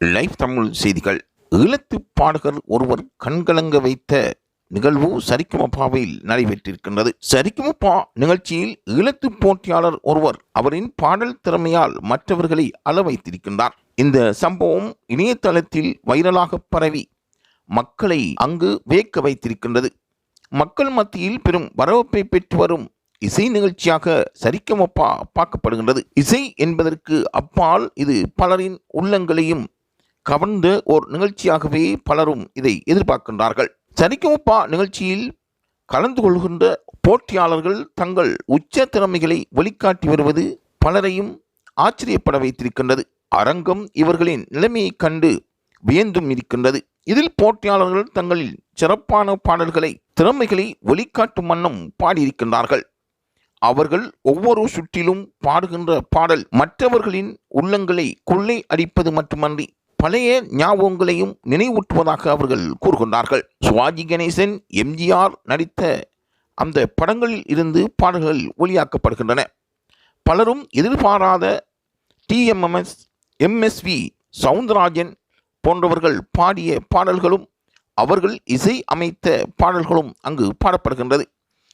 Live Tamil செய்திகள். ஈழத்து பாடகர் ஒருவர் கண்கலங்க வைத்த நிகழ்வு சரிகமபாவில் நடைபெற்றிருக்கின்றது. சரிகமபா நிகழ்ச்சியில் ஈழத்து போட்டியாளர் ஒருவர் அவரின் பாடல் திறமையால் மற்றவர்களை அள வைத்திருக்கின்றார். இந்த சம்பவம் இணையதளத்தில் வைரலாக பரவி மக்களை அங்கு வியக்க வைத்திருக்கின்றது. மக்கள் மத்தியில் பெரும் வரவேற்பை பெற்று வரும் இசை நிகழ்ச்சியாக சரிகமபா பார்க்கப்படுகின்றது. இசை என்பதற்கு அப்பால் இது பலரின் உள்ளங்களையும் கவர்ந்த ஒரு நிகழ்ச்சியாகவே பலரும் இதை எதிர்பார்க்கின்றார்கள். சரிகமபா நிகழ்ச்சியில் கலந்து கொள்கின்ற போட்டியாளர்கள் தங்கள் உச்ச திறமைகளை வெளிக்காட்டி வருவது பலரையும் ஆச்சரியப்பட வைத்திருக்கின்றது. அரங்கம் இவர்களின் நிலைமையை கண்டு வியந்தும் இருக்கின்றது. இதில் போட்டியாளர்கள் தங்களின் சிறப்பான பாடல்களை திறமைகளை வெளிக்காட்டும் வண்ணம் பாடியிருக்கின்றார்கள். அவர்கள் ஒவ்வொரு சுற்றிலும் பாடுகின்ற பாடல் மற்றவர்களின் உள்ளங்களை கொள்ளை அடிப்பது மட்டுமன்றி பழைய ஞாபகங்களையும் நினைவூட்டுவதாக அவர்கள் கூறுகின்றார்கள். சிவாஜி கணேசன், எம்ஜிஆர் நடித்த அந்த படங்களில் இருந்து பாடல்கள் ஒளியாக்கப்படுகின்றன. பலரும் எதிர்பாராத டிஎம்எஸ், எம்எஸ்வி சவுந்தரராஜன் போன்றவர்கள் பாடிய பாடல்களும் அவர்கள் இசை அமைத்த பாடல்களும் அங்கு பாடப்படுகின்றது.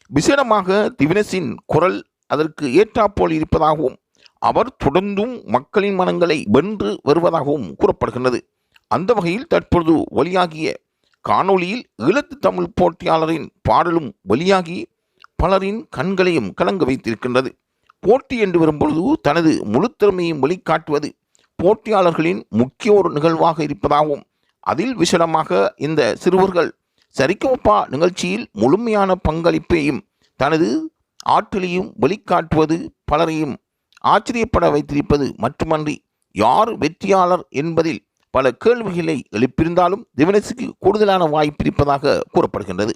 விசேடமாக திவினஸின் குரல் அதற்கு ஏற்றாப்போல் இருப்பதாகவும் அவர் தொடர்ந்தும் மக்களின் மனங்களை வென்று வருவதாகவும் கூறப்படுகின்றது. அந்த வகையில் தற்பொழுது வெளியாகிய காணொளியில் ஈழத்து தமிழ் போட்டியாளரின் பாடலும் வெளியாகி பலரின் கண்களையும் கலங்க வைத்திருக்கின்றது. போட்டி என்று வரும்பொழுது தனது முழு திறமையும் வெளிக்காட்டுவது போட்டியாளர்களின் முக்கிய ஒரு நிகழ்வாக இருப்பதாகவும் அதில் விசேடமாக இந்த சிறுவர்கள் சரிகமபா நிகழ்ச்சியில் முழுமையான பங்களிப்பையும் தனது ஆற்றலையும் வெளிக்காட்டுவது பலரையும் ஆச்சரியப்பட வைத்திருப்பது மட்டுமன்றி யார் வெற்றியாளர் என்பதில் பல கேள்விகளை எழுப்பியிருந்தாலும் திவினஸுக்கு கூடுதலான வாய்ப்பு இருப்பதாக கூறப்படுகின்றது.